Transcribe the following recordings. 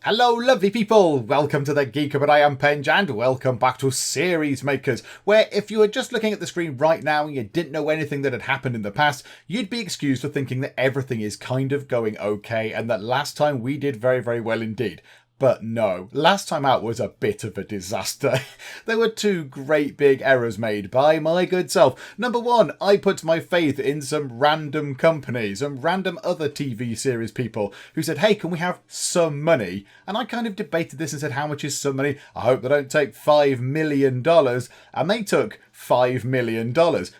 Hello lovely people, welcome to the Geek, but I am Penj and welcome back to Series Makers, where if you were just looking at the screen right now and you didn't know anything that had happened in the past, you'd be excused for thinking that everything is kind of going okay and that last time we did very, very well indeed. But no, last time out was a bit of a disaster. There were two great big errors made by my good self. Number one, I put my faith in some random company, some random other TV series people who said, hey, can we have some money? And I kind of debated this and said, how much is some money? I hope they don't take $5 million. And they took $5 million.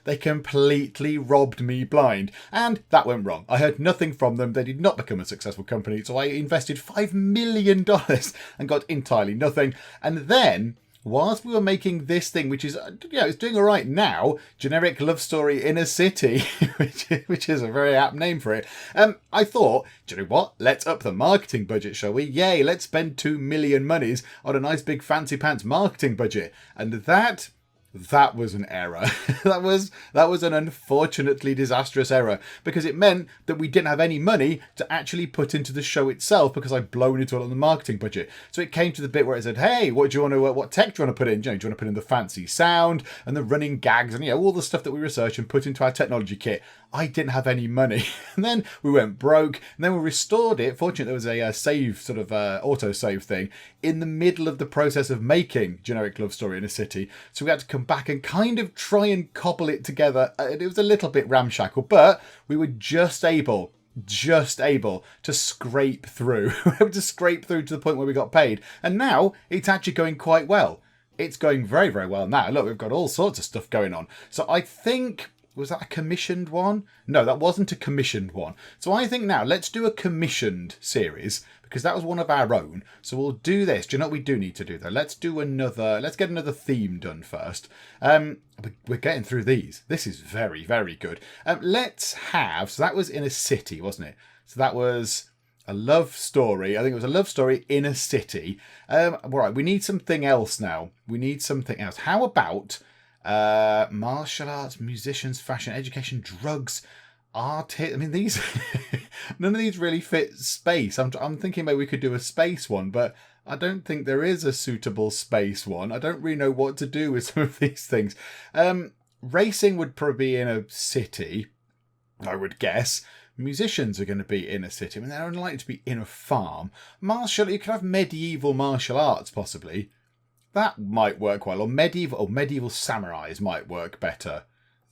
They completely robbed me blind. And that went wrong. I heard nothing from them. They did not become a successful company. So I invested $5 million and got entirely nothing. And then, whilst we were making this thing, which is, it's doing all right now, Generic Love Story in a City, which is a very apt name for it, I thought, do you know what? Let's up the marketing budget, shall we? Yay, let's spend 2 million monies on a nice big fancy pants marketing budget. And that was an error. that was an unfortunately disastrous error because it meant that we didn't have any money to actually put into the show itself because I'd blown it all on the marketing budget. So it came to the bit where it said, hey, what tech do you want to put in? Do you want to put in the fancy sound and the running gags and all the stuff that we researched and put into our technology kit? I didn't have any money. And then we went broke and then we restored it. Fortunately, there was a save sort of auto-save thing in the middle of the process of making Generic Love Story in a City. So we had to come back and kind of try and cobble it together. It was a little bit ramshackle, but we were just able to scrape through. We were able to scrape through to the point where we got paid. And now it's actually going quite well. It's going very, very well now. Look, we've got all sorts of stuff going on. So I think... was that a commissioned one? No, that wasn't a commissioned one. So I think now let's do a commissioned series because that was one of our own. So we'll do this. Do you know what we do need to do though? Let's get another theme done first. We're getting through these. This is very, very good. So that was in a city, wasn't it? So that was a love story. I think it was a love story in a city. All right, we need something else now. How about... martial arts, musicians, fashion, education, drugs, art. I mean, these none of these really fit space. I'm thinking maybe we could do a space one, but I don't think there is a suitable space one. I don't really know what to do with some of these things. Racing would probably be in a city, I would guess. Musicians are going to be in a city. I mean, they're unlikely to be in a farm. You could have medieval martial arts, possibly. That might work well. Or medieval samurais might work better.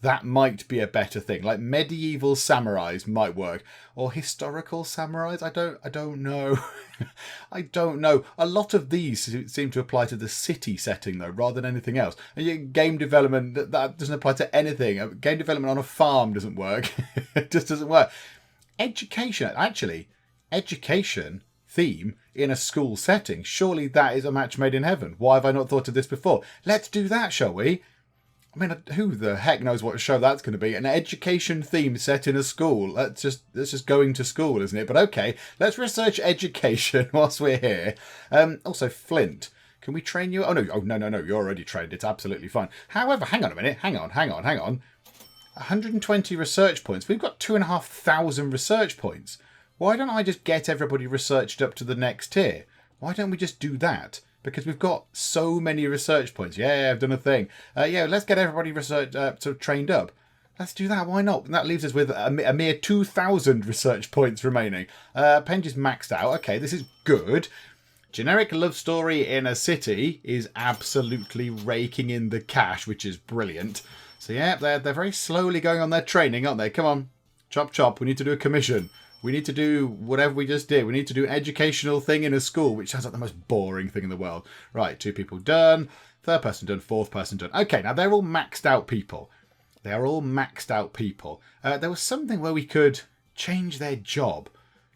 That might be a better thing. Like medieval samurais might work. Or historical samurais? I don't know. I don't know. A lot of these seem to apply to the city setting though, rather than anything else. And game development, that doesn't apply to anything. Game development on a farm doesn't work. It just doesn't work. Education theme in a school setting. Surely that is a match made in heaven. Why have I not thought of this before? Let's do that, shall we? I mean, who the heck knows what show that's going to be? An education theme set in a school. That's just going to school, isn't it? But okay, let's research education whilst we're here. Also, Flint. Can we train you? Oh, no. You're already trained. It's absolutely fine. However, hang on a minute. Hang on. 120 research points. We've got 2,500 research points. Why don't I just get everybody researched up to the next tier? Why don't we just do that? Because we've got so many research points. Yeah, I've done a thing. Let's get everybody trained up. Let's do that. Why not? And that leaves us with a mere 2,000 research points remaining. Penj is maxed out. Okay, this is good. Generic Love Story in a City is absolutely raking in the cash, which is brilliant. So yeah, they're very slowly going on their training, aren't they? Come on. Chop. We need to do a commission. We need to do whatever we just did. We need to do an educational thing in a school, which sounds like the most boring thing in the world. Right, 2 people done. 3rd person done. 4th person done. Okay, now they're all maxed out people. There was something where we could change their job.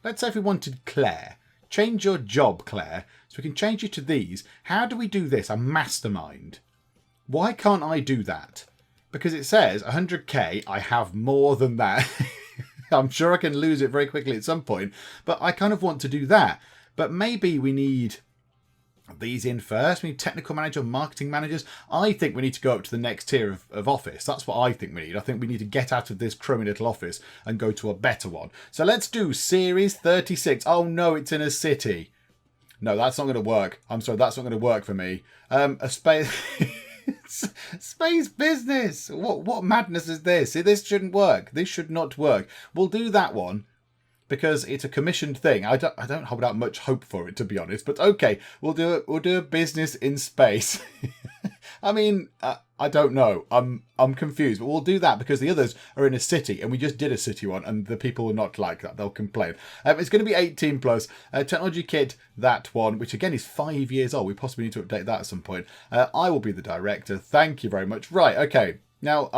Let's say if we wanted Claire. Change your job, Claire. So we can change you to these. How do we do this? A mastermind. Why can't I do that? Because it says 100k, I have more than that. I'm sure I can lose it very quickly at some point, but I kind of want to do that. But maybe we need these in first. We need technical manager, marketing managers. I think we need to go up to the next tier of office. That's what I think we need. I think we need to get out of this crummy little office and go to a better one. So let's do series 36. Oh no, it's in a city. No, that's not going to work. I'm sorry, that's not going to work for me. A space... Space business! What madness is this? See, this shouldn't work. This should not work. We'll do that one because it's a commissioned thing. I don't hold out much hope for it, to be honest. But okay, we'll do it. We'll do a business in space. I mean, I don't know. I'm confused, but we'll do that because the others are in a city, and we just did a city one, and the people will not like that. They'll complain. It's going to be 18 plus. Technology kit, that one, which again is 5 years old. We possibly need to update that at some point. I will be the director. Thank you very much. Right. Okay. Now,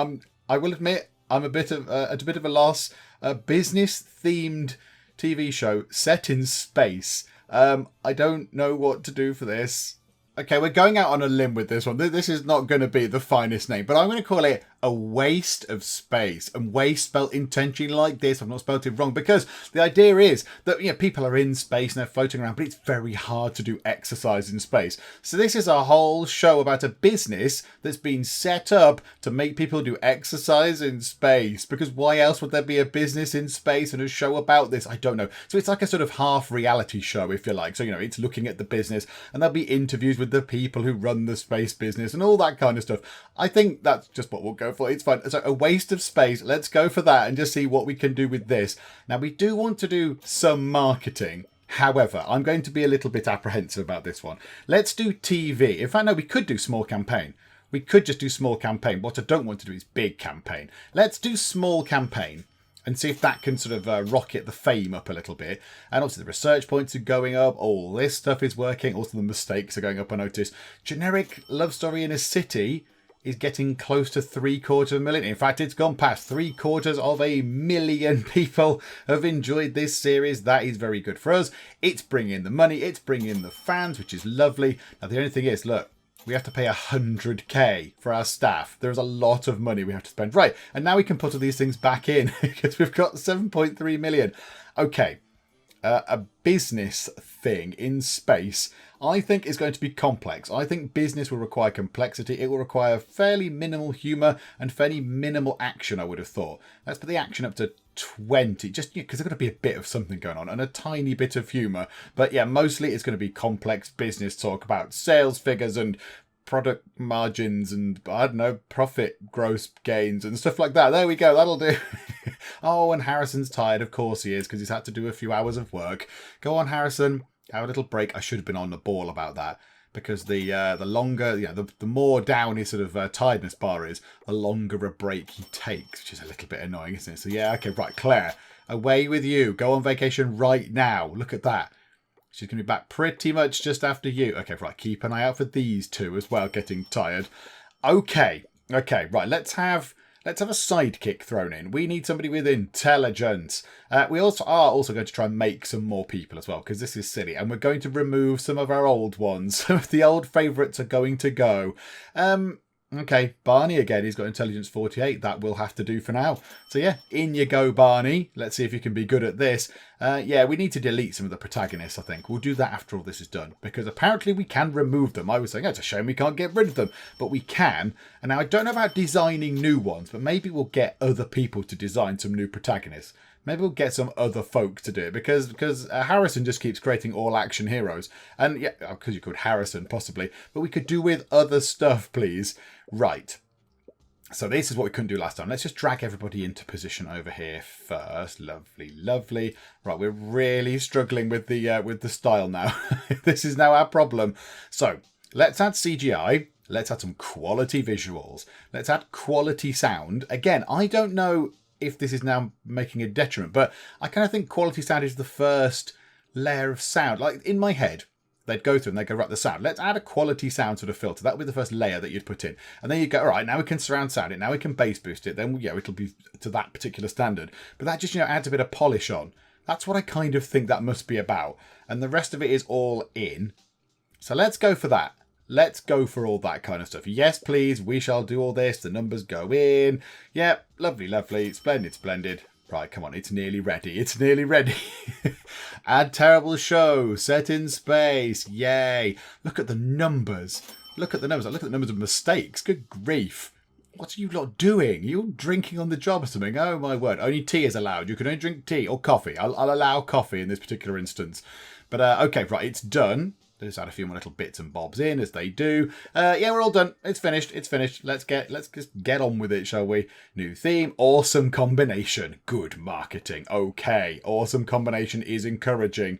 I will admit I'm a bit of a loss. A business themed TV show set in space. I don't know what to do for this. Okay, we're going out on a limb with this one. This is not going to be the finest name, but I'm going to call it A Waste of Space. And waste spelled intentionally like this. I've not spelled it wrong because the idea is that people are in space and they're floating around, but it's very hard to do exercise in space. So this is a whole show about a business that's been set up to make people do exercise in space. Because why else would there be a business in space and a show about this? I don't know. So it's like a sort of half reality show, if you like. So, it's looking at the business and there'll be interviews with the people who run the space business and all that kind of stuff. I think that's just what we'll go for. It's fine. So A Waste of Space. Let's go for that and just see what we can do with this. Now, we do want to do some marketing. However, I'm going to be a little bit apprehensive about this one. Let's do TV. In fact, no, we could do small campaign. We could just do small campaign. What I don't want to do is big campaign. Let's do small campaign and see if that can sort of rocket the fame up a little bit. And also the research points are going up. All this stuff is working. Also the mistakes are going up, I noticed. Generic love story in a city is getting close to 750,000. In fact, it's gone past 750,000 people have enjoyed this series. That is very good for us. It's bringing in the money. It's bringing in the fans, which is lovely. Now, the only thing is, look, we have to pay 100k for our staff. There's a lot of money we have to spend. Right, and now we can put all these things back in because we've got 7.3 million. Okay, a business thing in space, I think is going to be complex. I think business will require complexity. It will require fairly minimal humour and fairly minimal action, I would have thought. Let's put the action up to 20, just because there's going to be a bit of something going on and a tiny bit of humour. But yeah, mostly it's going to be complex business talk about sales figures and product margins and, I don't know, profit gross gains and stuff like that. There we go, that'll do. Oh, and Harrison's tired. Of course he is, because he's had to do a few hours of work. Go on, Harrison. Have a little break. I should have been on the ball about that, because the longer, the more down his sort of tiredness bar is, the longer a break he takes, which is a little bit annoying, isn't it? So yeah, okay, right, Claire, away with you. Go on vacation right now. Look at that. She's going to be back pretty much just after you. Okay, right, keep an eye out for these two as well, getting tired. Okay, right, let's have a sidekick thrown in. We need somebody with intelligence. We are also going to try and make some more people as well, because this is silly. And we're going to remove some of our old ones. Some of the old favourites are going to go. Okay, Barney again. He's got intelligence 48. That will have to do for now. So yeah, in you go, Barney. Let's see if you can be good at this. Yeah, we need to delete some of the protagonists, I think. We'll do that after all this is done, because apparently we can remove them. I was saying, oh, it's a shame we can't get rid of them, but we can. And now I don't know about designing new ones, but maybe we'll get other people to design some new protagonists. Maybe we'll get some other folk to do it, because Harrison just keeps creating all action heroes. And yeah, because you could Harrison possibly, but we could do with other stuff, please. Right. So this is what we couldn't do last time. Let's just drag everybody into position over here first. Lovely, lovely. Right, we're really struggling with the style now. This is now our problem. So let's add CGI. Let's add some quality visuals. Let's add quality sound. Again, I don't know if this is now making a detriment, but I kind of think quality sound is the first layer of sound. Like in my head, they'd go through and they'd go, right, the sound. Let's add a quality sound sort of filter. That would be the first layer that you'd put in. And then you go, all right, now we can surround sound it. Now we can bass boost it. Then, yeah, it'll be to that particular standard. But that just, adds a bit of polish on. That's what I kind of think that must be about. And the rest of it is all in. So let's go for that. Let's go for all that kind of stuff. Yes, please. We shall do all this. The numbers go in. Yep. Lovely, lovely. Splendid, splendid. Right, come on. It's nearly ready. It's nearly ready. Add terrible show. Set in space. Yay. Look at the numbers. Look at the numbers. Look at the numbers of mistakes. Good grief. What are you lot doing? You're drinking on the job or something. Oh, my word. Only tea is allowed. You can only drink tea or coffee. I'll allow coffee in this particular instance. But okay, right, it's done. Just add a few more little bits and bobs in as they do. Yeah, we're all done. It's finished. It's finished. Let's just get on with it, shall we? New theme. Awesome combination. Good marketing. Okay. Awesome combination is encouraging.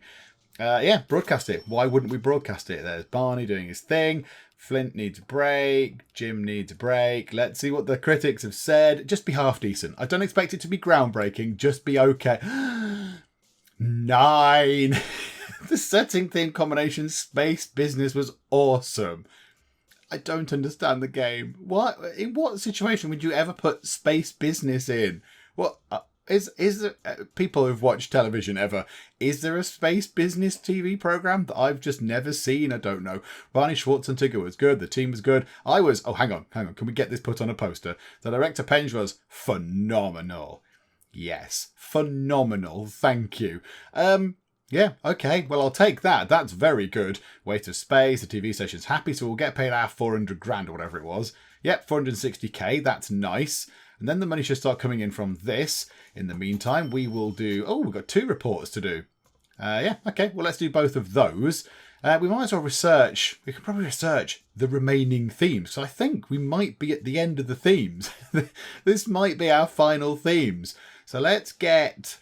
Yeah, broadcast it. Why wouldn't we broadcast it? There's Barney doing his thing. Flint needs a break. Jim needs a break. Let's see what the critics have said. Just be half decent. I don't expect it to be groundbreaking. Just be okay. 9. The setting theme combination space business was awesome. I don't understand the game. In what situation would you ever put space business in? What is there, people who've watched television ever? Is there a space business TV program that I've just never seen? I don't know. Barney Schwarzenegger was good. The team was good. Hang on. Can we get this put on a poster? The director Penge was phenomenal. Yes, phenomenal. Thank you. Yeah, okay, well, I'll take that. That's very good. Weight of space, the TV station's happy, so we'll get paid our 400 grand or whatever it was. Yep, 460k, that's nice. And then the money should start coming in from this. In the meantime, we will do... Oh, we've got 2 reports to do. Yeah, okay, well, let's do both of those. We might as well research... We could probably research the remaining themes. So I think we might be at the end of the themes. This might be our final themes. So let's get...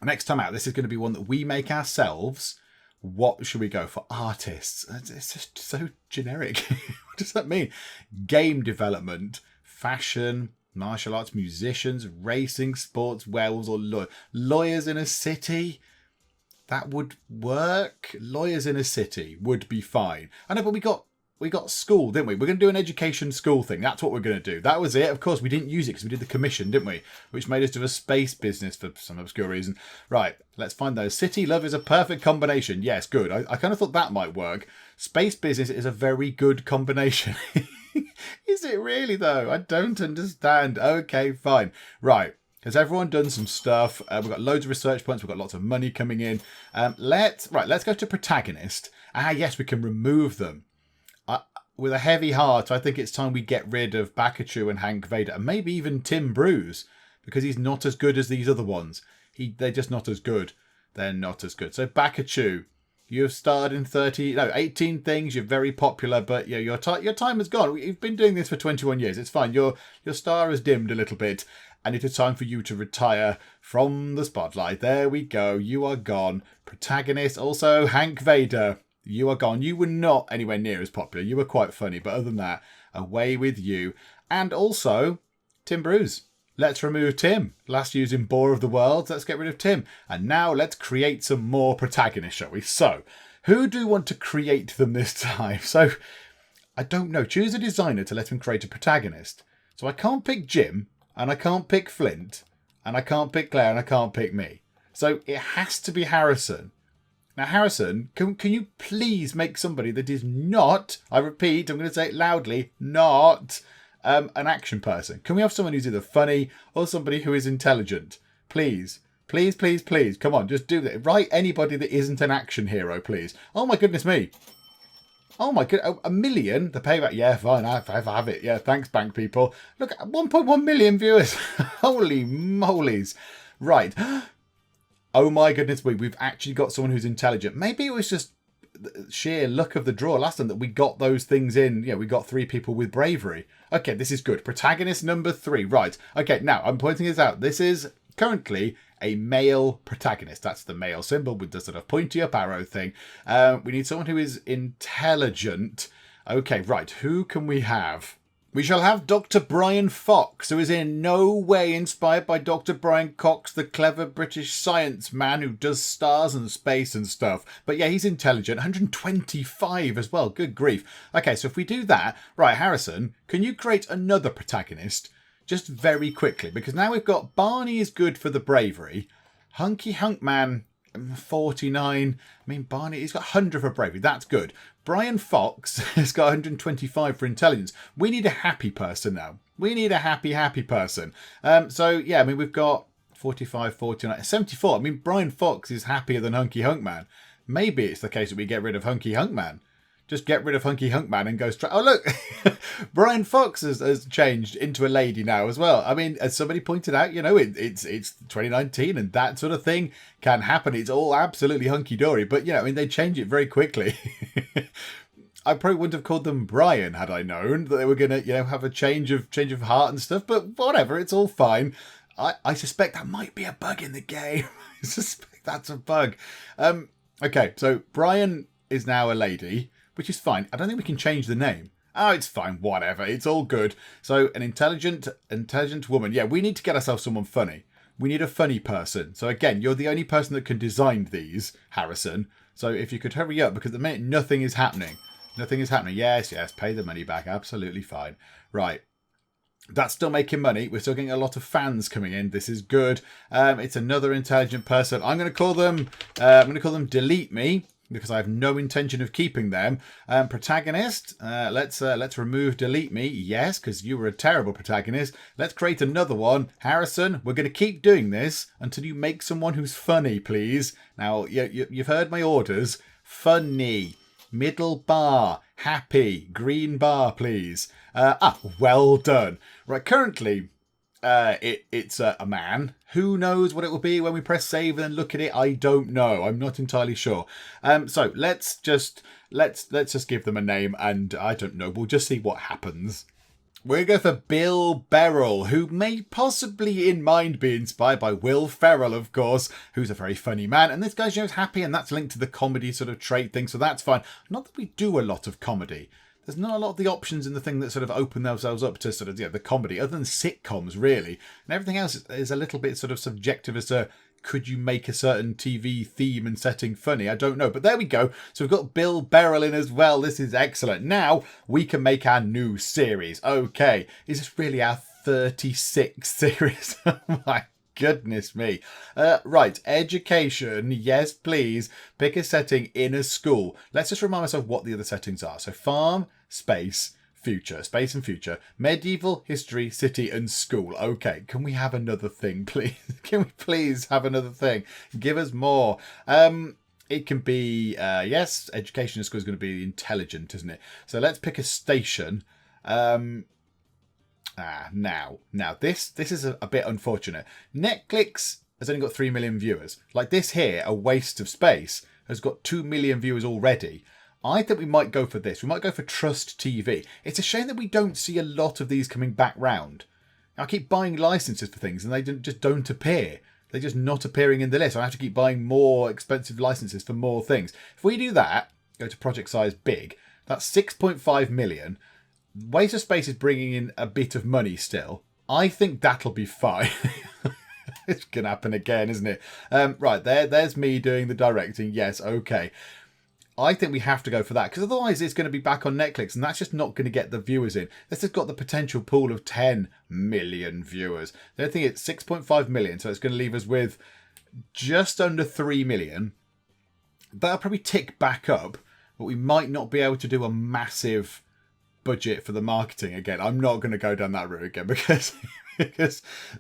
Next time out, this is going to be one that we make ourselves. What should we go for? Artists. It's just so generic. What does that mean? Game development, fashion, martial arts, musicians, racing, sports, werewolves, or lawyers in a city. That would work. Lawyers in a city would be fine. I know, but we got school, didn't we? We're going to do an education school thing. That's what we're going to do. That was it. Of course, we didn't use it because we did the commission, didn't we? Which made us do a space business for some obscure reason. Right, let's find those. City love is a perfect combination. Yes, good. I kind of thought that might work. Space business is a very good combination. Is it really, though? I don't understand. Okay, fine. Right. Has everyone done some stuff? We've got loads of research points. We've got lots of money coming in. Let's go to protagonist. Yes, we can remove them. With a heavy heart, I think it's time we get rid of Bakachu and Hank Vader, and maybe even Tim Bruce, because he's not as good as these other ones. They're just not as good. They're not as good. So Bakachu, you've starred in 18 things. You're very popular, but yeah, your time has gone. You've been doing this for 21 years. It's fine. Your star has dimmed a little bit, and it is time for you to retire from the spotlight. There we go. You are gone. Protagonist, also Hank Vader. You are gone. You were not anywhere near as popular. You were quite funny, but other than that, away with you. And also, Tim Bruce. Let's remove Tim. Last used in Bore of the World. Let's get rid of Tim. And now let's create some more protagonists, shall we? So, who do you want to create them this time? So, I don't know. Choose a designer to let him create a protagonist. So I can't pick Jim, and I can't pick Flint, and I can't pick Claire, and I can't pick me. So it has to be Harrison. Now, Harrison, can you please make somebody that is not, I repeat, I'm going to say it loudly, not an action person? Can we have someone who's either funny or somebody who is intelligent? Please. Please, please, please. Come on, just do that. Write anybody that isn't an action hero, please. Oh, my goodness me. Oh, my goodness. $1 million? The payback? Yeah, fine. I have it. Yeah, thanks, bank people. Look, 1.1 million viewers. Holy molies. Right. Oh my goodness, we've actually got someone who's intelligent. Maybe it was just sheer luck of the draw last time that we got those things in. Yeah, we got 3 people with bravery. Okay, this is good. Protagonist number 3. Right. Okay, now I'm pointing this out. This is currently a male protagonist. That's the male symbol with the sort of pointy up arrow thing. We need someone who is intelligent. Okay, right. Who can we have? We shall have Dr. Brian Fox, who is in no way inspired by Dr. Brian Cox, the clever British science man who does stars and space and stuff. But yeah, he's intelligent. 125 as well. Good grief. Okay, so if we do that... Right, Harrison, can you create another protagonist just very quickly? Because now we've got Barney is good for the bravery. Hunky Hunk Man, 49. I mean, Barney, he's got 100 for bravery. That's good. Brian Fox has got 125 for intelligence. We need a happy person now. We need a happy person. So, yeah, I mean, we've got 45, 49, 74. I mean, Brian Fox is happier than Hunky Hunk Man. Maybe it's the case that we get rid of Hunky Hunk Man. Just get rid of Hunky Hunk Man and go straight. Oh, look, Brian Fox has changed into a lady now as well. I mean, as somebody pointed out, it's 2019 and that sort of thing can happen. It's all absolutely hunky-dory. But, they change it very quickly. I probably wouldn't have called them Brian had I known that they were going to, have a change of heart and stuff. But whatever, it's all fine. I suspect that might be a bug in the game. I suspect that's a bug. Okay, so Brian is now a lady, which is fine. I don't think we can change the name. Oh, it's fine. Whatever. It's all good. So an intelligent woman. Yeah, we need to get ourselves someone funny. We need a funny person. So again, you're the only person that can design these, Harrison. So if you could hurry up, because at the minute nothing is happening. Nothing is happening. Yes, pay the money back. Absolutely fine. Right. That's still making money. We're still getting a lot of fans coming in. This is good. It's another intelligent person. I'm going to call them Delete Me, because I have no intention of keeping them. Protagonist, let's remove Delete Me. Yes, because you were a terrible protagonist. Let's create another one. Harrison, we're going to keep doing this until you make someone who's funny, please. Now, you've heard my orders. Funny. Middle bar. Happy. Green bar, please. Well done. Right, currently... it's a man. Who knows what it will be when we press save and then look at it? I don't know. I'm not entirely sure. So let's just give them a name, and I don't know. We'll just see what happens. We're going to go for Bill Beryl, who may possibly in mind be inspired by Will Ferrell, of course, who's a very funny man. And this guy's is happy, and that's linked to the comedy sort of trait thing, so that's fine. Not that we do a lot of comedy. There's not a lot of the options in the thing that sort of open themselves up to sort of the comedy, other than sitcoms, really. And everything else is a little bit sort of subjective as to could you make a certain TV theme and setting funny? I don't know. But there we go. So we've got Bill Beryl in as well. This is excellent. Now we can make our new series. Okay. Is this really our 36th series? Oh my goodness me. Right, education. Yes, please. Pick a setting in a school. Let's just remind myself what the other settings are. So farm, space, future. Space and future. Medieval, history, city and school. Okay, can we have another thing, please? Can we please have another thing? Give us more. It can be, yes, education in school is going to be intelligent, isn't it? So let's pick a station. Now this is a bit unfortunate. Netklix has only got 3 million viewers. Like this here, a waste of space, has got 2 million viewers already. I think we might go for this. We might go for Trust TV. It's a shame that we don't see a lot of these coming back round. I keep buying licenses for things and they just don't appear. They're just not appearing in the list. I have to keep buying more expensive licenses for more things. If we do that, go to project size big, that's 6.5 million. Waste of Space is bringing in a bit of money still. I think that'll be fine. It's going to happen again, isn't it? Right, there's me doing the directing. Yes, okay. I think we have to go for that, because otherwise it's going to be back on Netflix, and that's just not going to get the viewers in. This has got the potential pool of 10 million viewers. I think it's 6.5 million, so it's going to leave us with just under 3 million. That'll probably tick back up, but we might not be able to do a massive budget for the marketing again. I'm not going to go down that route again because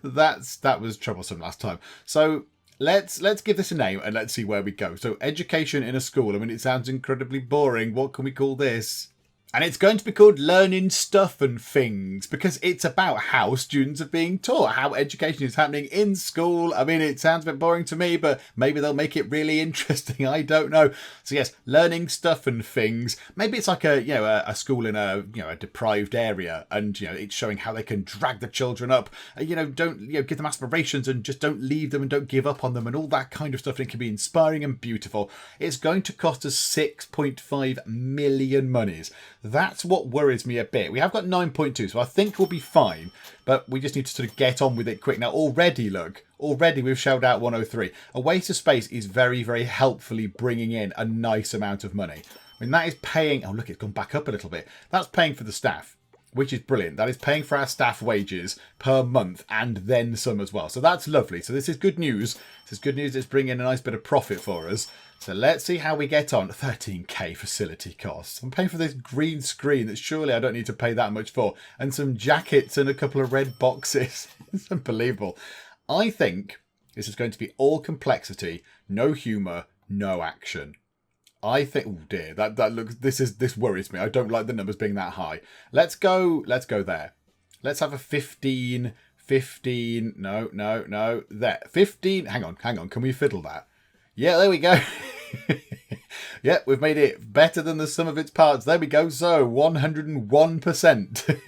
that was troublesome last time. So let's give this a name and let's see where we go. So education in a school. I mean, it sounds incredibly boring. What can we call this? And it's going to be called Learning Stuff and Things, because it's about how students are being taught, how education is happening in school. I mean, it sounds a bit boring to me, but maybe they'll make it really interesting. I don't know. So yes, Learning Stuff and Things. Maybe it's like a school in a deprived area, and it's showing how they can drag the children up. Don't give them aspirations and just don't leave them and don't give up on them and all that kind of stuff. And it can be inspiring and beautiful. It's going to cost us 6.5 million monies. That's what worries me a bit. We have got 9.2, so I think we'll be fine. But we just need to sort of get on with it quick. Now, already we've shelled out 103. A Waste of Space is very, very helpfully bringing in a nice amount of money. I mean, that is paying... Oh, look, it's gone back up a little bit. That's paying for the staff, which is brilliant. That is paying for our staff wages per month and then some as well. So that's lovely. So this is good news. This is good news. It's bringing in a nice bit of profit for us. So let's see how we get on. 13k facility costs. I'm paying for this green screen that surely I don't need to pay that much for. And some jackets and a couple of red boxes. It's unbelievable. I think this is going to be all complexity, no humour, no action. I think, oh dear, that looks, this worries me. I don't like the numbers being that high. Let's go there. Let's have a 15, no, there. 15, hang on, can we fiddle that? Yeah, there we go. Yeah, we've made it better than the sum of its parts. There we go. So 101%.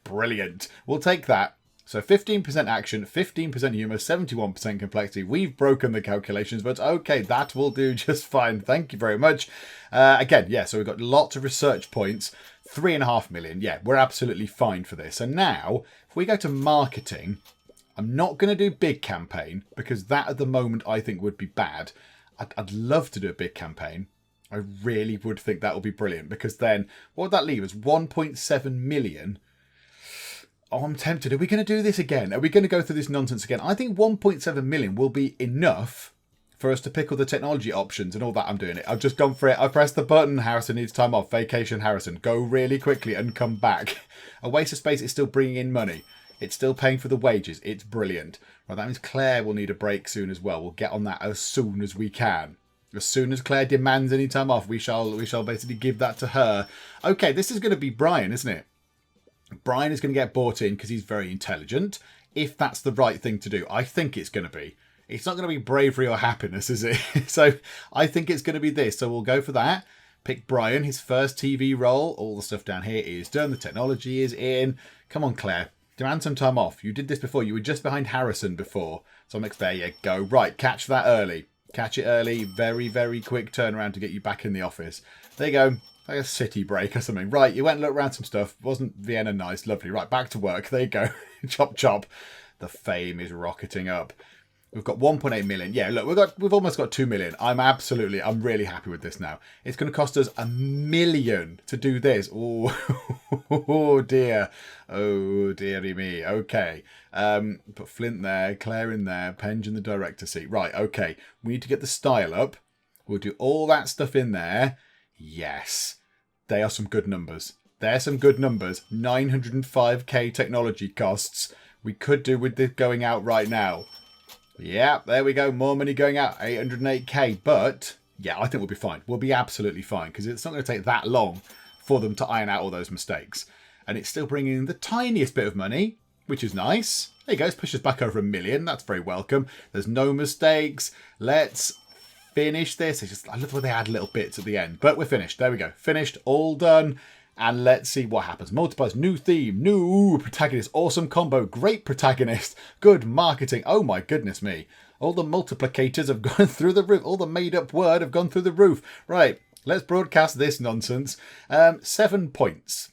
Brilliant. We'll take that. So 15% action, 15% humour, 71% complexity. We've broken the calculations, but okay, that will do just fine. Thank you very much. Again, yeah, so we've got lots of research points. 3.5 million. Yeah, we're absolutely fine for this. And now, if we go to marketing, I'm not going to do big campaign because that at the moment I think would be bad. I'd love to do a big campaign. I really would think that would be brilliant because then what would that leave us? 1.7 million. Oh, I'm tempted. Are we going to do this again? Are we going to go through this nonsense again? I think 1.7 million will be enough for us to pick all the technology options and all that. I'm doing it. I've just gone for it. I pressed the button. Harrison needs time off. Vacation, Harrison. Go really quickly and come back. A waste of space is still bringing in money. It's still paying for the wages. It's brilliant. Well, that means Claire will need a break soon as well. We'll get on that as soon as we can. As soon as Claire demands any time off, we shall basically give that to her. Okay, this is going to be Brian, isn't it? Brian is going to get bought in because he's very intelligent. If that's the right thing to do, I think it's going to be. It's not going to be bravery or happiness, is it? So I think it's going to be this. So we'll go for that. Pick Brian, his first TV role. All the stuff down here is done. The technology is in. Come on, Claire. Demand some time off. You did this before. You were just behind Harrison before. So there you go. Right, catch that early. Catch it early. Very, very quick turnaround to get you back in the office. There you go. Like a city break or something. Right, you went and looked around some stuff. Wasn't Vienna nice? Lovely. Right, back to work. There you go. Chop, chop. The fame is rocketing up. We've got 1.8 million. Yeah, look, we've almost got 2 million. I'm really happy with this now. It's going to cost us $1 million to do this. Oh dear. Oh dearie me. Okay. Put Flint there, Claire in there, Penge in the director seat. Right, okay. We need to get the style up. We'll do all that stuff in there. Yes. They are some good numbers. They're some good numbers. 905k technology costs. We could do with this going out right now. Yeah, there we go. More money going out. 808k. But, yeah, I think we'll be fine. We'll be absolutely fine because it's not going to take that long for them to iron out all those mistakes. And it's still bringing in the tiniest bit of money, which is nice. There you go. It's pushed us back over $1 million. That's very welcome. There's no mistakes. Let's finish this. I love the way they add little bits at the end. But we're finished. There we go. Finished. All done. And let's see what happens. Multipliers, new theme, new protagonist, awesome combo, great protagonist, good marketing. Oh my goodness me. All the multiplicators have gone through the roof. All the made up word have gone through the roof. Right, let's broadcast this nonsense. 7 points.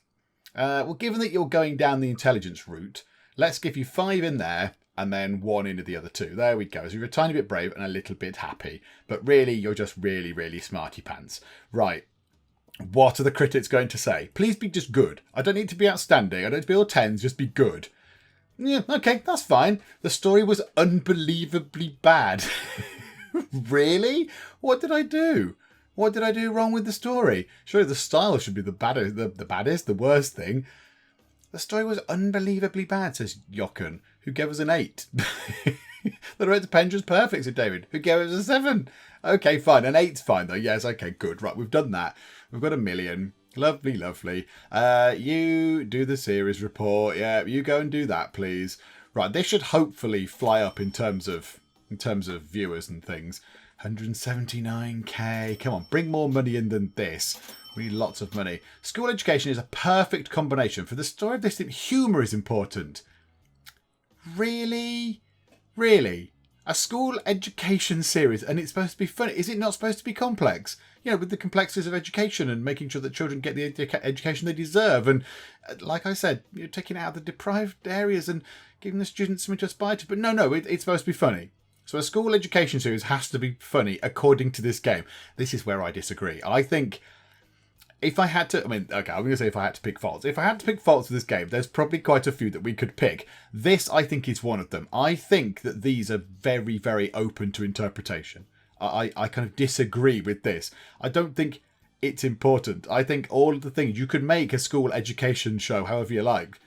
Well, given that you're going down the intelligence route, let's give you 5 in there and then 1 into the other 2. There we go. So you're a tiny bit brave and a little bit happy. But really, you're just really, really smarty pants. Right. What are the critics going to say? Please be just good. I don't need to be outstanding. I don't need to be all 10s. Just be good. Yeah, okay, that's fine. The story was unbelievably bad. Really? What did I do? What did I do wrong with the story? Surely the style should be the baddest, the worst thing. The story was unbelievably bad, says Jochen, who gave us an 8. The director Penge was perfect, said David, who gave us a 7. Okay, fine. An 8's fine, though. Yes, okay, good. Right, we've done that. We've got $1 million. Lovely, lovely. You do the series report. Yeah, you go and do that, please. Right, this should hopefully fly up in terms of viewers and things. 179k. Come on, bring more money in than this. We need lots of money. School education is a perfect combination. For the story of this, humour is important. Really? Really? A school education series, and it's supposed to be funny. Is it not supposed to be complex? You know, with the complexities of education and making sure that children get the education they deserve. And like I said, you're taking it out of the deprived areas and giving the students something to aspire to. But no, it's supposed to be funny. So a school education series has to be funny according to this game. This is where I disagree. I think if I had to, I'm going to say if I had to pick faults. If I had to pick faults with this game, there's probably quite a few that we could pick. This, I think, is one of them. I think that these are very, very open to interpretation. I kind of disagree with this. I don't think it's important. I think all of the things, you could make a school education show however you like.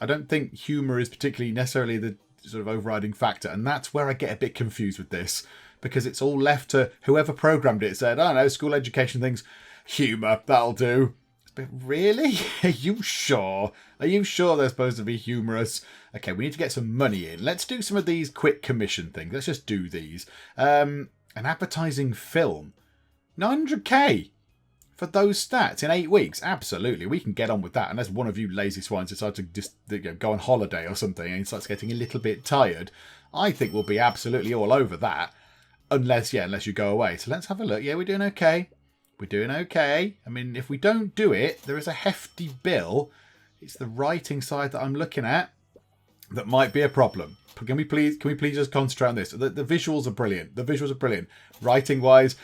I don't think humour is particularly necessarily the sort of overriding factor. And that's where I get a bit confused with this. because it's all left to whoever programmed it. Said, I don't know, school education things, humour, that'll do. But really? Are you sure? Are you sure they're supposed to be humorous? Okay, we need to get some money in. Let's do some of these quick commission things. Let's just do these. An advertising film. 900k for those stats in 8 weeks. Absolutely. We can get on with that. Unless one of you lazy swines decide to just go on holiday or something and starts getting a little bit tired. I think we'll be absolutely all over that. Unless you go away. So let's have a look. Yeah, we're doing okay. We're doing okay. I mean, if we don't do it, there is a hefty bill. It's the writing side that I'm looking at that might be a problem. Can we please just concentrate on this? The visuals are brilliant. The visuals are brilliant. Writing wise,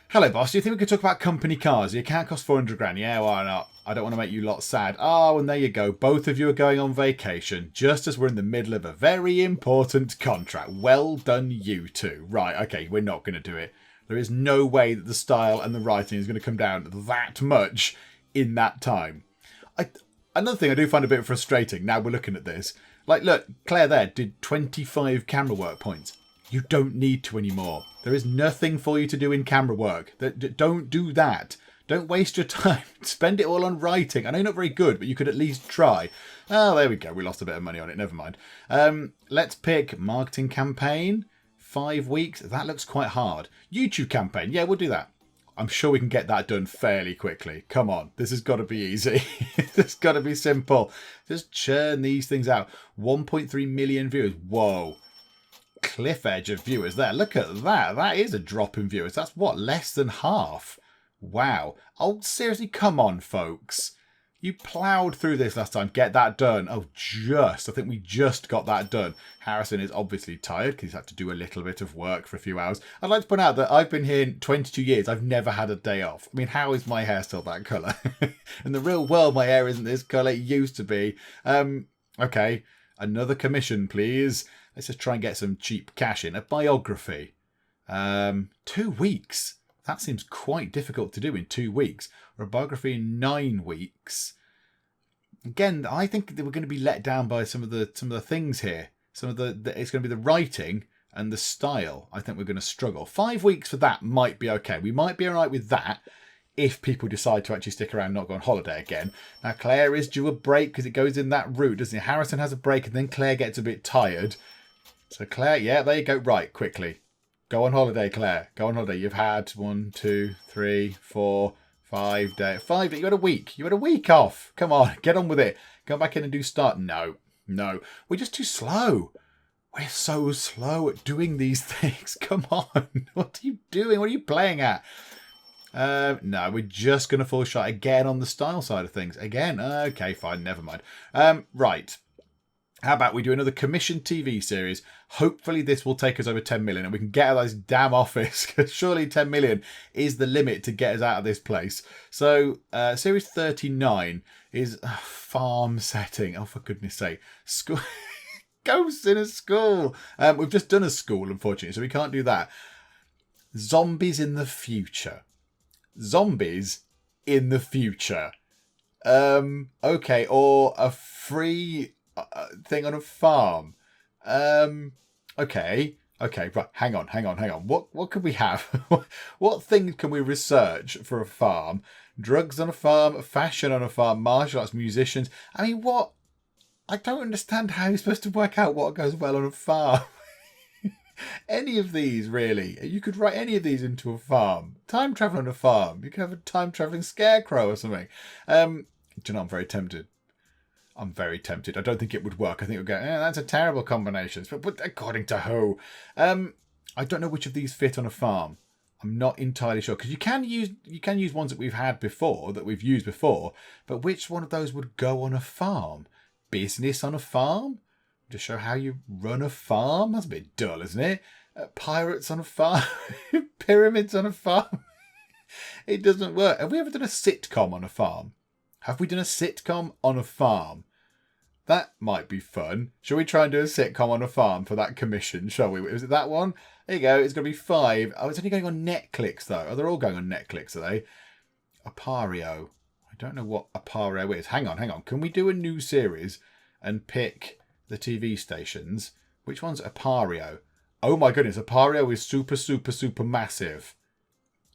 hello boss. Do you think we could talk about company cars? The account costs 400 grand. Yeah, why not? I don't want to make you lot sad. Oh, and there you go. Both of you are going on vacation just as we're in the middle of a very important contract. Well done, you two. Right, okay, we're not going to do it. There is no way that the style and the writing is going to come down that much in that time. Another thing I do find a bit frustrating now we're looking at this. Like, look, Claire there did 25 camera work points. You don't need to anymore. There is nothing for you to do in camera work. Don't do that. Don't waste your time. Spend it all on writing. I know you're not very good, but you could at least try. Oh, there we go. We lost a bit of money on it. Never mind. Let's pick marketing campaign. 5 weeks. That looks quite hard. YouTube campaign. Yeah, we'll do that. I'm sure we can get that done fairly quickly. Come on. This has got to be easy. It's got to be simple. Just churn these things out. 1.3 million viewers. Whoa. Cliff edge of viewers there. Look at that. That is a drop in viewers. That's what? Less than half. Wow. Oh, seriously, come on, folks. You ploughed through this last time. Get that done. Oh, I think we just got that done. Harrison is obviously tired because he's had to do a little bit of work for a few hours. I'd like to point out that I've been here 22 years. I've never had a day off. I mean, how is my hair still that colour? In the real world, my hair isn't this colour. It used to be. Okay. Another commission, please. Let's just try and get some cheap cash in. A biography. 2 weeks. That seems quite difficult to do in 2 weeks. Or a biography in 9 weeks. Again, I think that we're going to be let down by some of the things here. It's going to be the writing and the style. I think we're going to struggle. 5 weeks for that might be okay. We might be all right with that if people decide to actually stick around and not go on holiday again. Now, Claire is due a break because it goes in that route, doesn't it? Harrison has a break and then Claire gets a bit tired. So Claire, yeah, there you go. Right, quickly. Go on holiday, Claire. Go on holiday. You've had 1, 2, 3, 4, 5 days. 5 days. You had a week. You had a week off. Come on, get on with it. Go back in and do start. No. We're just too slow. We're so slow at doing these things. Come on. What are you doing? What are you playing at? No, we're just going to fall short again on the style side of things. Again. Okay, fine. Never mind. Right. How about we do another commissioned TV series? Hopefully this will take us over 10 million and we can get out of this damn office because surely 10 million is the limit to get us out of this place. So series 39 is a farm setting. Oh, for goodness sake. School. Ghosts in a school. We've just done a school, unfortunately, so we can't do that. Zombies in the future. Zombies in the future. Okay, or a free thing on a farm. Okay, right. Hang on. What could we have? What things can we research for a farm? Drugs on a farm, fashion on a farm, martial arts, musicians. I mean, what? I don't understand how you're supposed to work out what goes well on a farm. Any of these, really. You could write any of these into a farm. Time travel on a farm. You could have a time traveling scarecrow or something. Do you know, I'm very tempted. I don't think it would work. I think it would go, that's a terrible combination. But according to who? I don't know which of these fit on a farm. I'm not entirely sure. Because you can use ones that we've had before, that we've used before. But which one of those would go on a farm? Business on a farm? To show how you run a farm? That's a bit dull, isn't it? Pirates on a farm? Pyramids on a farm? It doesn't work. Have we ever done a sitcom on a farm? Have we done a sitcom on a farm? That might be fun. Shall we try and do a sitcom on a farm for that commission, shall we? Is it that one? There you go. It's going to be 5. Oh, it's only going on Netklix, though. Oh, they're all going on Netklix, are they? Apario. I don't know what Apario is. Hang on. Can we do a new series and pick the TV stations? Which one's Apario? Oh my goodness, Apario is super, super, super massive.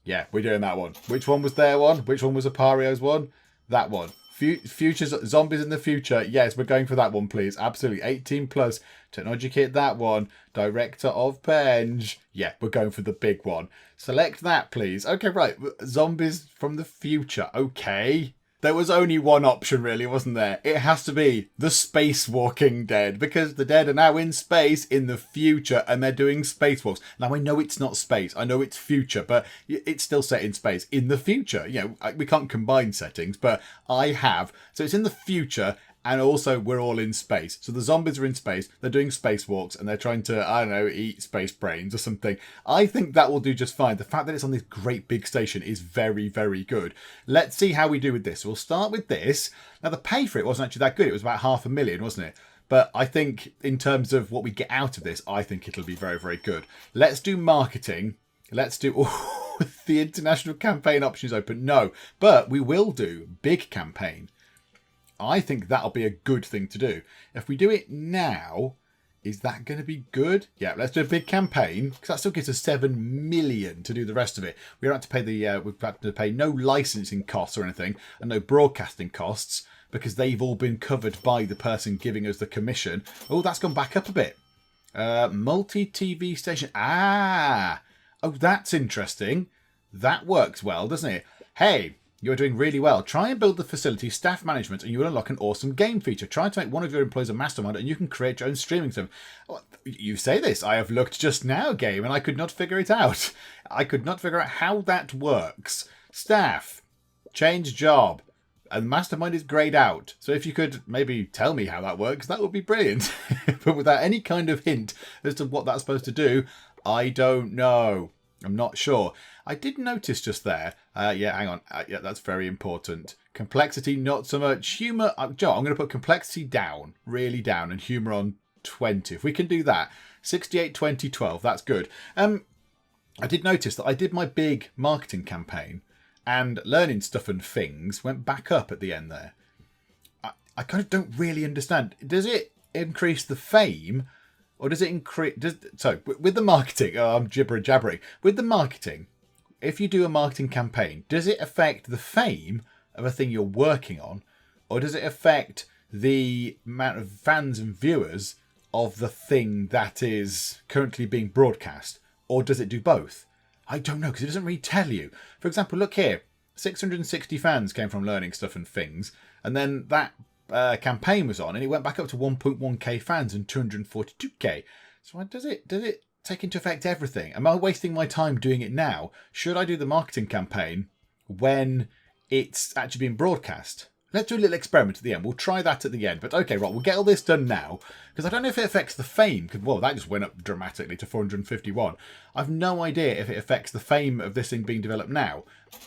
Yeah, we're doing that one. Which one was their one? Which one was Apario's one? That one. Future zombies in the future. Yes, we're going for that one, please. Absolutely. 18 plus. Technology kit, that one. Director of Penge. Yeah, we're going for the big one. Select that, please. Okay, right. Zombies from the future. Okay. There was only one option, really, wasn't there? It has to be the spacewalking dead, because the dead are now in space in the future and they're doing spacewalks. Now, I know it's not space, I know it's future, but it's still set in space in the future. You know, we can't combine settings, but I have. So it's in the future. And also, we're all in space. So the zombies are in space, they're doing spacewalks, and they're trying to, I don't know, eat space brains or something. I think that will do just fine. The fact that it's on this great big station is very, very good. Let's see how we do with this. We'll start with this. Now, the pay for it wasn't actually that good. It was about 500,000, wasn't it? But I think in terms of what we get out of this, I think it'll be very, very good. Let's do marketing. Let's do... Oh, the international campaign option is open. No, but we will do big campaign. I think that'll be a good thing to do. If we do it now, is that going to be good? Yeah, let's do a big campaign, because that still gives us 7 million to do the rest of it. We don't have to pay we've had to pay no licensing costs or anything, and no broadcasting costs, because they've all been covered by the person giving us the commission. Oh, that's gone back up a bit. Multi-TV station. Ah! Oh, that's interesting. That works well, doesn't it? Hey! You're doing really well. Try and build the facility, staff management, and you will unlock an awesome game feature. Try to make one of your employees a mastermind, and you can create your own streaming system. You say this. I have looked just now, game, and I could not figure it out. I could not figure out how that works. Staff, change job, and mastermind is grayed out. So if you could maybe tell me how that works, that would be brilliant. But without any kind of hint as to what that's supposed to do, I don't know. I'm not sure. I did notice just there. Yeah, hang on. Yeah, that's very important. Complexity, not so much. Humour. Joe, I'm going to put complexity down, really down, and humour on 20. If we can do that. 68, 20, 12. That's good. I did notice that I did my big marketing campaign, and learning stuff and things went back up at the end there. I kind of don't really understand. Does it increase the fame? Or does it increase... So, with the marketing... Oh, I'm jabbering. With the marketing, if you do a marketing campaign, does it affect the fame of a thing you're working on? Or does it affect the amount of fans and viewers of the thing that is currently being broadcast? Or does it do both? I don't know, because it doesn't really tell you. For example, look here. 660 fans came from learning stuff and things. And then that... campaign was on, and it went back up to 1.1k fans and 242k. So does it take into effect everything? Am I wasting my time doing it now? Should I do the marketing campaign when it's actually being broadcast? Let's do a little experiment at the end. We'll try that at the end. But okay, right, we'll get all this done now, because I don't know if it affects the fame. Because, well, that just went up dramatically to 451. I've no idea if it affects the fame of this thing being developed now.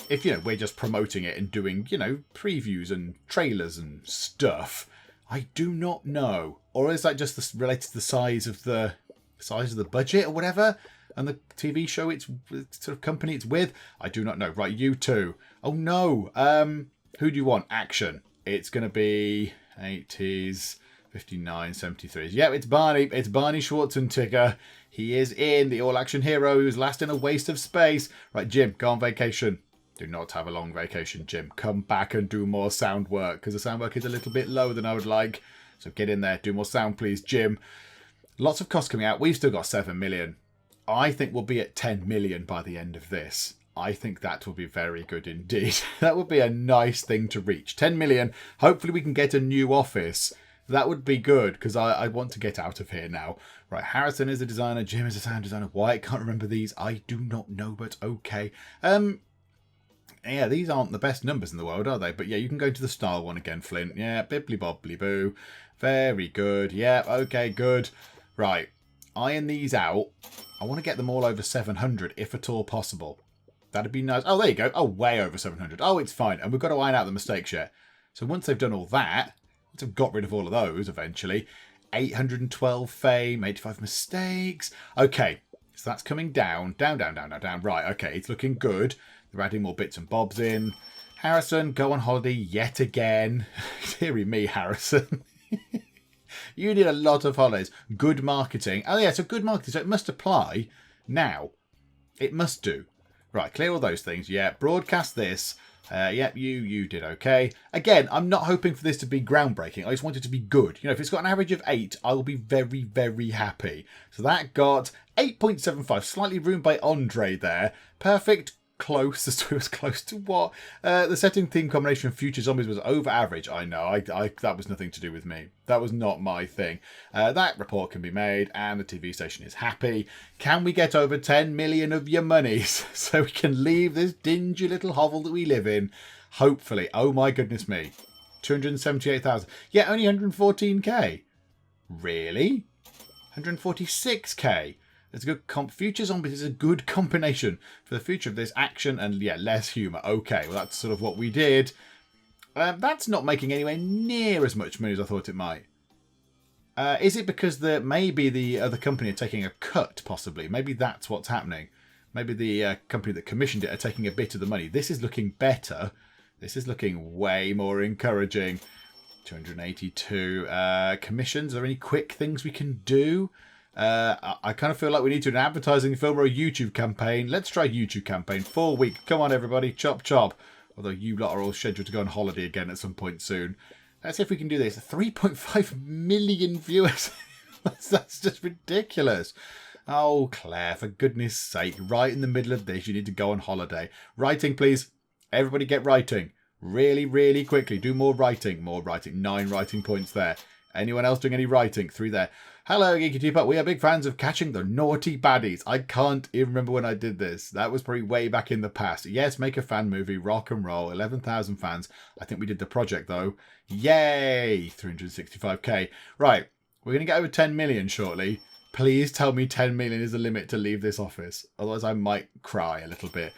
If, you know, we're just promoting it and doing, you know, previews and trailers and stuff. I do not know. Or is that just related to the size of the budget or whatever? And the TV show it's sort of company it's with? I do not know. Right, you two. Oh, no. Who do you want? Action. It's going to be 80s, 59, 73s. Yeah, it's Barney. It's Barney Schwarzenegger. He is in the all-action hero who's last in a waste of space. Right, Jim, go on vacation. Do not have a long vacation, Jim. Come back and do more sound work, because the sound work is a little bit lower than I would like. So get in there. Do more sound, please, Jim. Lots of costs coming out. We've still got 7 million. I think we'll be at 10 million by the end of this. I think that will be very good indeed. That would be a nice thing to reach. 10 million. Hopefully we can get a new office. That would be good, because I want to get out of here now. Right, Harrison is a designer. Jim is a sound designer. Why I can't remember these, I do not know, but okay. Yeah, these aren't the best numbers in the world, are they? But yeah, you can go to the style one again, Flint. Yeah, bibbly bobbly boo. Very good. Yeah, okay, good. Right, iron these out. I want to get them all over 700, if at all possible. That'd be nice. Oh, there you go. Oh, way over 700. Oh, it's fine. And we've got to iron out the mistakes yet. So once they've done all that, once I've got rid of all of those eventually, 812 fame, 85 mistakes. Okay, so that's coming down. Down. Right, okay, it's looking good. They're adding more bits and bobs in. Harrison, go on holiday yet again. Deary me, Harrison. You need a lot of holidays. Good marketing. Oh yeah, so good marketing. So it must apply now. It must do. Right, clear all those things. Yeah, broadcast this. Yep, you did okay. Again, I'm not hoping for this to be groundbreaking. I just want it to be good. You know, if it's got an average of 8, I will be very, very happy. So that got 8.75. Slightly ruined by Andre there. Perfect. Close as close to what the setting theme combination of future zombies was over average. I know, I that was nothing to do with me. That was not my thing. That report can be made, and the TV station is happy. Can we get over 10 million of your monies so we can leave this dingy little hovel that we live in? Hopefully. Oh my goodness me, 278,000. Yeah, only 114k. Really? 146k. It's a good future zombies is a good combination for the future of this action and less humour. Okay, well that's sort of what we did. That's not making anywhere near as much money as I thought it might. Is it because maybe the other company are taking a cut? Possibly, maybe that's what's happening. Maybe the company that commissioned it are taking a bit of the money. This is looking better. This is looking way more encouraging. 282 commissions. Are there any quick things we can do? I kind of feel like we need to do an advertising film or a YouTube campaign. Let's try YouTube campaign. 4 weeks. Come on, everybody. Chop, chop. Although you lot are all scheduled to go on holiday again at some point soon. Let's see if we can do this. 3.5 million viewers. That's just ridiculous. Oh, Claire, for goodness sake. Right in the middle of this, you need to go on holiday. Writing, please. Everybody get writing. Really, really quickly. Do more writing. More writing. 9 writing points there. Anyone else doing any writing? 3 there. Hello, Geeky Teapot. We are big fans of catching the naughty baddies. I can't even remember when I did this. That was probably way back in the past. Yes, make a fan movie. Rock and roll. 11,000 fans. I think we did the project, though. Yay! 365k. Right. We're going to get over 10 million shortly. Please tell me 10 million is the limit to leave this office. Otherwise, I might cry a little bit.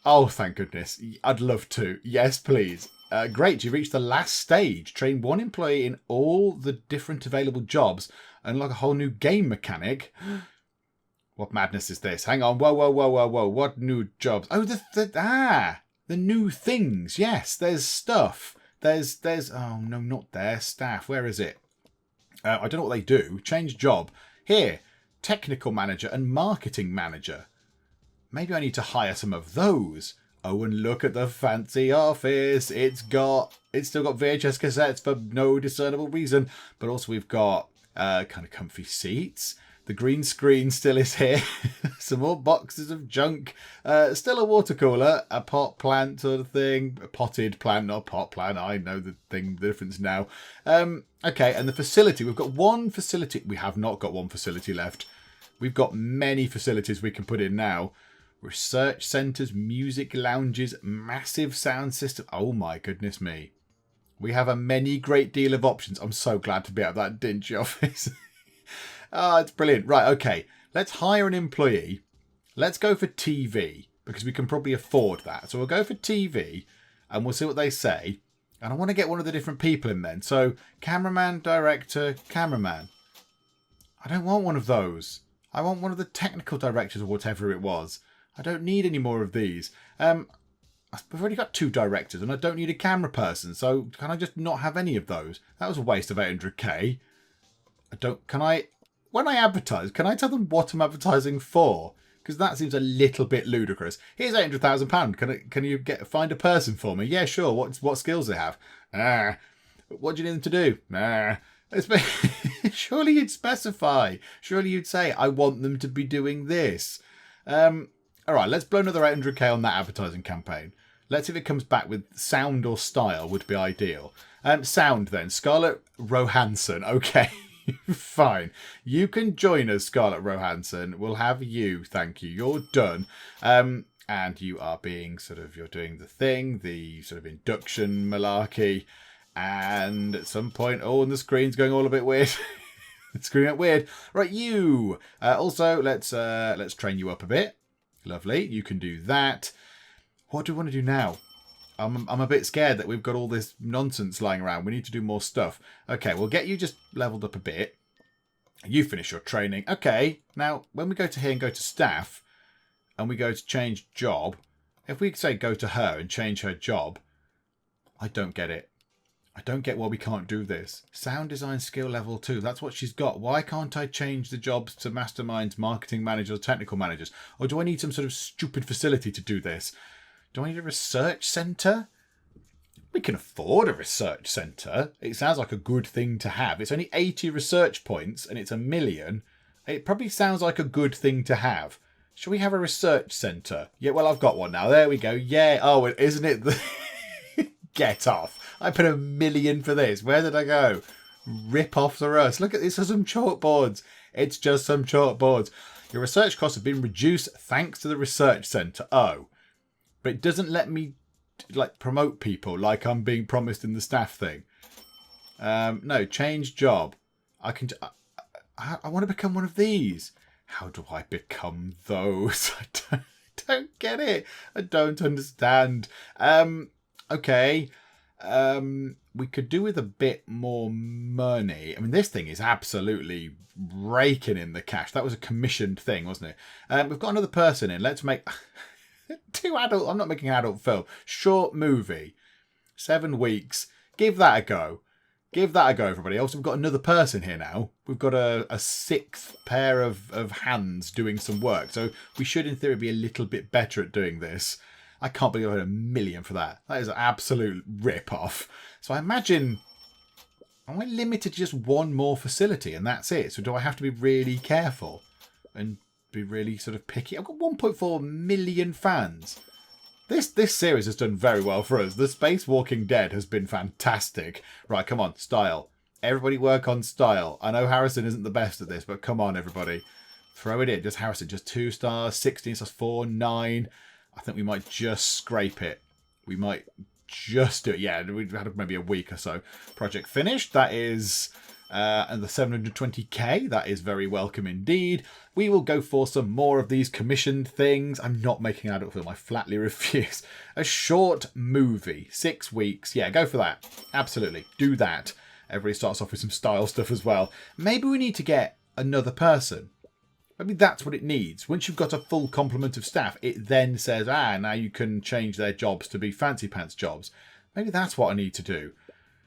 Oh, thank goodness. I'd love to. Yes, please. Great. You've reached the last stage. Train 1 employee in all the different available jobs. Unlock a whole new game mechanic. What madness is this? Hang on. Whoa, whoa, whoa, whoa, whoa. What new jobs? Oh, the new things. Yes, there's stuff. There's, oh no, not there. Staff. Where is it? I don't know what they do. Change job. Here. Technical manager and marketing manager. Maybe I need to hire some of those. Oh, and look at the fancy office. It's still got VHS cassettes for no discernible reason. But also we've got kind of comfy seats. The green screen still is here. Some more boxes of junk. Still a water cooler. A pot plant sort of thing. A potted plant, not a pot plant. I know the difference now. Okay, and the facility. We've got one facility. We have not got one facility left. We've got many facilities we can put in now. Research centres, music lounges, massive sound system. Oh my goodness me. We have a great deal of options. I'm so glad to be out of that dingy office. Oh, it's brilliant. Right, okay. Let's hire an employee. Let's go for TV because we can probably afford that. So we'll go for TV and we'll see what they say. And I want to get one of the different people in then. So cameraman, director, cameraman. I don't want one of those. I want one of the technical directors or whatever it was. I don't need any more of these. I've already got 2 directors and I don't need a camera person. So can I just not have any of those? That was a waste of 800k. When I advertise, can I tell them what I'm advertising for? Because that seems a little bit ludicrous. Here's £800,000. Can you find a person for me? Yeah, sure. What skills they have? What do you need them to do? Surely you'd specify. Surely you'd say, I want them to be doing this. All right, let's blow another 800k on that advertising campaign. Let's see if it comes back with sound or style would be ideal. Sound then. Scarlett Johansson. Okay, fine. You can join us, Scarlett Johansson. We'll have you. Thank you. You're done. And you are you're doing the thing, the sort of induction malarkey. And at some point, and the screen's going all a bit weird. The screen went weird. Right, you. Also, let's train you up a bit. Lovely. You can do that. What do we want to do now? I'm a bit scared that we've got all this nonsense lying around. We need to do more stuff. Okay, we'll get you just leveled up a bit. You finish your training. Okay, now when we go to here and go to staff and we go to change job, if we say go to her and change her job, I don't get it. I don't get why we can't do this. Sound design skill level 2. That's what she's got. Why can't I change the jobs to masterminds, marketing managers, technical managers? Or do I need some sort of stupid facility to do this? Do I need a research centre? We can afford a research centre. It sounds like a good thing to have. It's only 80 research points and it's 1 million. It probably sounds like a good thing to have. Shall we have a research centre? Yeah, well, I've got one now. There we go. Yeah. Oh, isn't it the... Get off. I put 1 million for this. Where did I go? Rip off the rust. Look at this. There's some chalkboards. It's just some chalkboards. Your research costs have been reduced thanks to the research centre. Oh. But it doesn't let me promote people like I'm being promised in the staff thing. No, change job. I want to become one of these. How do I become those? I don't get it. I don't understand. Okay. We could do with a bit more money. I mean, this thing is absolutely raking in the cash. That was a commissioned thing, wasn't it? We've got another person in. Let's make 2 adult. I'm not making an adult film. Short movie. 7 weeks. Give that a go. Give that a go, everybody. Also, we've got another person here now. We've got a 6th pair of hands doing some work. So we should, in theory, be a little bit better at doing this. I can't believe I had 1 million for that. That is an absolute rip-off. So I imagine, am I limited to just one more facility and that's it? So do I have to be really careful and be really sort of picky? I've got 1.4 million fans. This series has done very well for us. The Spacewalking Dead has been fantastic. Right, come on, style. Everybody work on style. I know Harrison isn't the best at this, but come on, everybody. Throw it in. Just Harrison, just 2 stars, 16 stars, 4, 9. I think we might just scrape it. We might just do it. Yeah, we've had maybe a week or so. Project finished. That is... and the 720k, that is very welcome indeed. We will go for some more of these commissioned things. I'm not making an adult film. I flatly refuse. A short movie. 6 weeks. Yeah, go for that. Absolutely. Do that. Everybody starts off with some style stuff as well. Maybe we need to get another person. Maybe that's what it needs. Once you've got a full complement of staff, it then says, now you can change their jobs to be fancy pants jobs. Maybe that's what I need to do.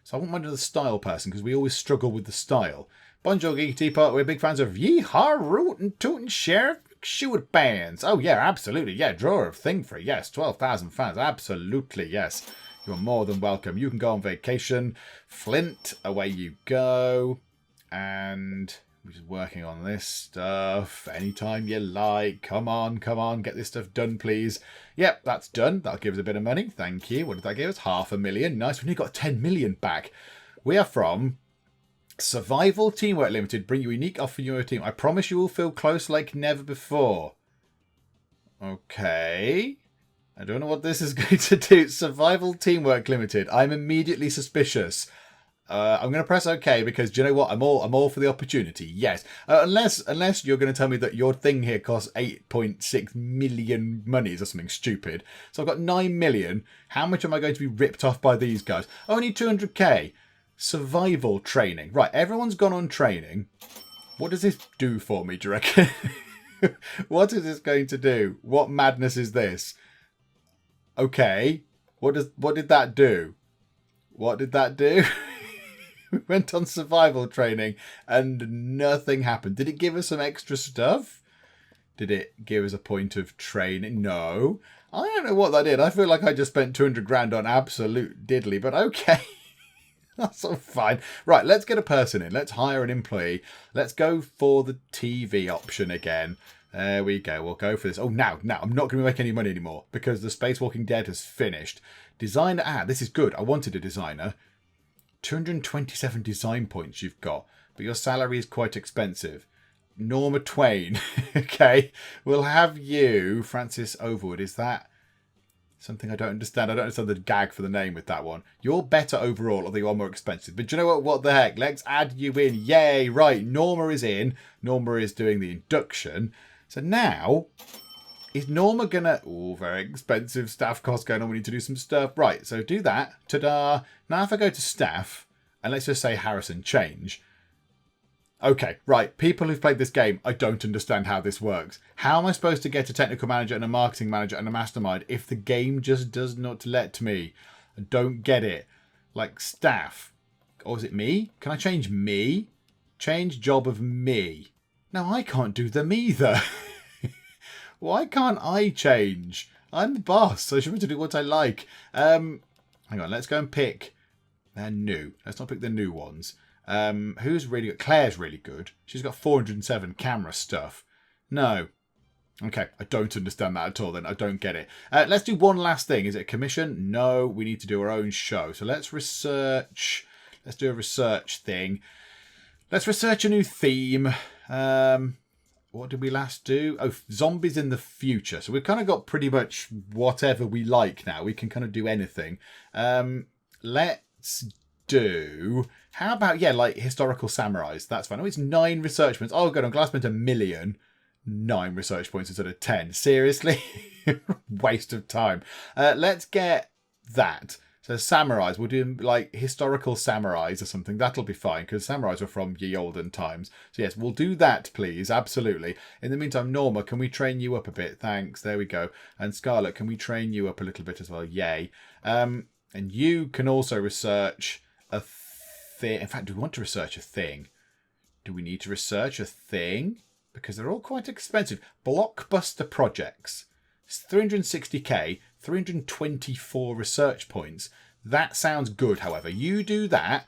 So I want another style person because we always struggle with the style. Bonjour, Geek Teapot. We're big fans of Yeehaw, Root and Toot and Sheriff Shoot Bands. Oh, yeah, absolutely. Yeah, drawer of thing for yes. 12,000 fans. Absolutely, yes. You're more than welcome. You can go on vacation. Flint, away you go. And... we're just working on this stuff anytime you like. Come on, get this stuff done, please. Yep, that's done. That'll give us a bit of money. Thank you. What did that give us? 500,000. Nice. We've only got 10 million back. We are from Survival Teamwork Limited. Bring you a unique offer for your team. I promise you will feel close like never before. Okay. I don't know what this is going to do. Survival Teamwork Limited. I'm immediately suspicious. I'm going to press OK because, do you know what? I'm all for the opportunity. Yes. Unless you're going to tell me that your thing here costs 8.6 million monies or something stupid. So I've got 9 million. How much am I going to be ripped off by these guys? Only 200k. Survival training. Right. Everyone's gone on training. What does this do for me, do you reckon? What is this going to do? What madness is this? Okay. What did that do? What did that do? We went on survival training and nothing happened. Did it give us some extra stuff? Did it give us a point of training? No. I don't know what that did. I feel like I just spent 200 grand on absolute diddly, but okay. That's all fine. Right, let's get a person in. Let's hire an employee. Let's go for the TV option again. There we go. We'll go for this. Oh, now, I'm not going to make any money anymore because the Spacewalking Dead has finished. Designer. This is good. I wanted a designer. 227 design points you've got, but your salary is quite expensive. Norma Twain. Okay, we'll have you, Francis Overwood. Is that something I don't understand? I don't understand the gag for the name with that one. You're better overall, although you are more expensive. But do you know what? What the heck? Let's add you in. Yay, right. Norma is in. Norma is doing the induction. So now... is Norma gonna... oh, very expensive staff costs going on. We need to do some stuff. Right, so do that. Ta-da. Now if I go to staff, and let's just say Harrison, change. Okay, right. People who've played this game, I don't understand how this works. How am I supposed to get a technical manager and a marketing manager and a mastermind if the game just does not let me? I don't get it. Like staff. Or is it me? Can I change me? Change job of me. No, I can't do them either. Why can't I change? I'm the boss, so I should be able to do what I like. Hang on, let's go and pick... They're new. Let's not pick the new ones. Who's really good? Claire's really good. She's got 407 camera stuff. No. Okay, I don't understand that at all then. I don't get it. Let's do one last thing. Is it a commission? No, we need to do our own show. So let's research. Let's do a research thing. Let's research a new theme. What did we last do? Oh, zombies in the future. So we've kind of got pretty much whatever we like now. We can kind of do anything. Let's do... How about, yeah, like historical samurais? That's fine. Oh, it's 9 research points. Oh, good. I'm glad I spent 1 million. 9 research points instead of 10. Seriously? Waste of time. Let's get that. So samurais, we'll do like historical samurais or something. That'll be fine because samurais were from ye olden times. So yes, we'll do that, please. Absolutely. In the meantime, Norma, can we train you up a bit? Thanks. There we go. And Scarlett, can we train you up a little bit as well? Yay. And you can also research a thing. In fact, do we want to research a thing? Do we need to research a thing? Because they're all quite expensive. Blockbuster projects. It's 360k, 324 research points. That sounds good, however. You do that.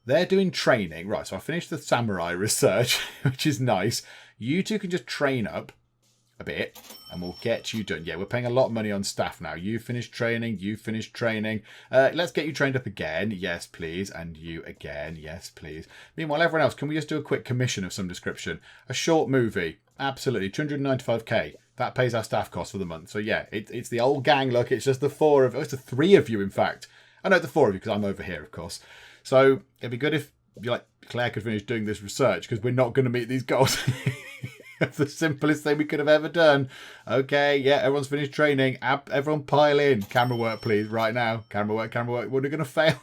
They're doing training. Right, so I finished the samurai research, which is nice. You two can just train up a bit and we'll get you done. Yeah, we're paying a lot of money on staff now. You finished training. You finished training. Let's get you trained up again. Yes, please. And you again. Yes, please. Meanwhile, everyone else, can we just do a quick commission of some description? A short movie. Absolutely. 295k. That pays our staff costs for the month. So yeah, it's the old gang. Look, it's just the 4 of... Oh, it's the 3 of you, in fact. I know the 4 of you because I'm over here, of course. So it'd be good if you like Claire could finish doing this research because we're not going to meet these goals. That's the simplest thing we could have ever done. Okay, yeah, everyone's finished training. Everyone pile in. Camera work, please, right now. Camera work, camera work. We're going to fail.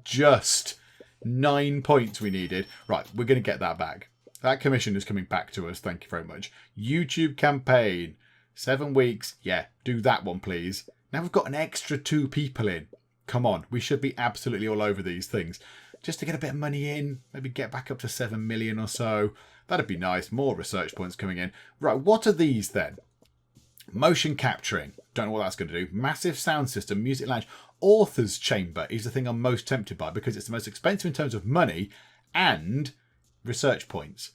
Just 9 points we needed. Right, we're going to get that back. That commission is coming back to us. Thank you very much. YouTube campaign. 7 weeks. Yeah, do that one, please. Now we've got an extra 2 people in. Come on, we should be absolutely all over these things. Just to get a bit of money in. Maybe get back up to 7 million or so. That'd be nice. More research points coming in. Right, what are these then? Motion capturing. Don't know what that's going to do. Massive sound system, music lounge. Author's chamber is the thing I'm most tempted by because it's the most expensive in terms of money and research points.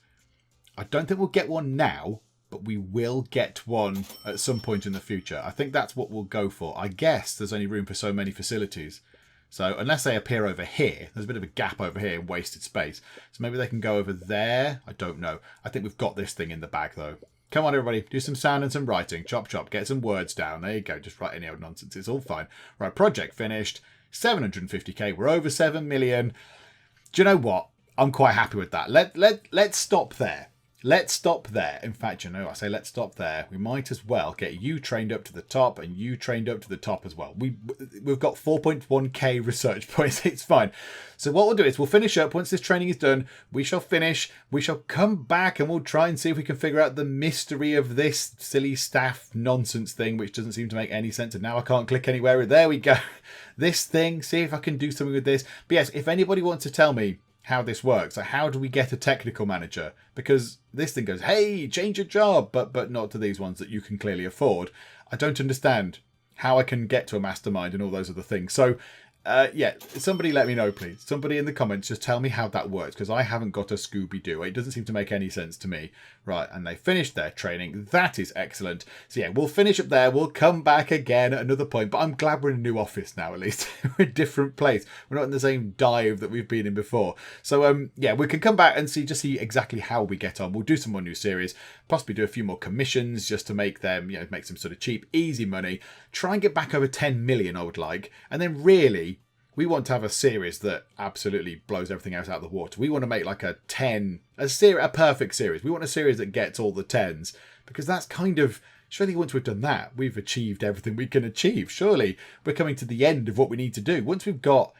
I don't think we'll get one now, but we will get one at some point in the future. I think that's what we'll go for. I guess there's only room for so many facilities. So unless they appear over here, there's a bit of a gap over here in wasted space. So maybe they can go over there. I don't know. I think we've got this thing in the bag though. Come on, everybody. Do some sound and some writing. Chop, chop. Get some words down. There you go. Just write any old nonsense. It's all fine. Right, project finished. 750k. We're over 7 million. Do you know what? I'm quite happy with that. Let's stop there. Let's stop there. In fact, you know, I say let's stop there. We might as well get you trained up to the top and you trained up to the top as well. We've got 4.1k research points. It's fine. So what we'll do is we'll finish up. Once this training is done, we shall finish. We shall come back and we'll try and see if we can figure out the mystery of this silly staff nonsense thing, which doesn't seem to make any sense. And now I can't click anywhere. There we go. This thing. See if I can do something with this. But yes, if anybody wants to tell me how this works. Like, how do we get a technical manager? Because this thing goes, hey, change your job, but not to these ones that you can clearly afford. I don't understand how I can get to a mastermind and all those other things. So, yeah, somebody let me know, please. Somebody in the comments, just tell me how that works, because I haven't got a Scooby-Doo. It doesn't seem to make any sense to me. Right, and they finished their training. That is excellent. So, yeah, we'll finish up there. We'll come back again at another point, but I'm glad we're in a new office now, at least. We're in a different place. We're not in the same dive that we've been in before. So, yeah, we can come back and see exactly how we get on. We'll do some more new series, possibly do a few more commissions just to make them, you know, make some sort of cheap, easy money. Try and get back over 10 million, I would like. And then really, we want to have a series that absolutely blows everything else out of the water. We want to make like a perfect series. We want a series that gets all the 10s, because that's kind of, surely once we've done that, we've achieved everything we can achieve. Surely we're coming to the end of what we need to do. Once we've got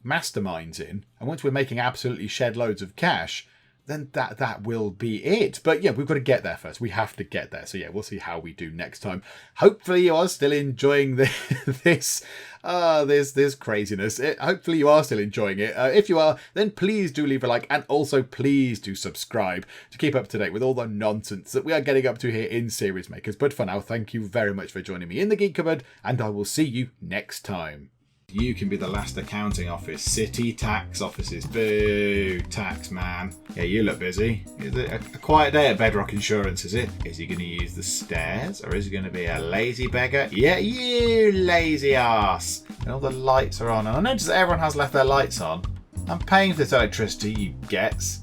masterminds in, and once we're making absolutely shed loads of cash, then that will be it. But yeah, we've got to get there first. We have to get there. So yeah, we'll see how we do next time. Hopefully you are still enjoying this craziness. Hopefully you are still enjoying it. If you are, then please do leave a like, and also please do subscribe to keep up to date with all the nonsense that we are getting up to here in Series Makers. But for now, thank you very much for joining me in the Geek Cupboard, and I will see you next time. You can be the last accounting office. City tax offices. Boo. Tax man. Yeah, you look busy. Is it a quiet day at Bedrock Insurance, is it? Is he going to use the stairs, or is he going to be a lazy beggar? Yeah, you lazy ass. And all the lights are on. And I notice that everyone has left their lights on. I'm paying for this electricity, you gets.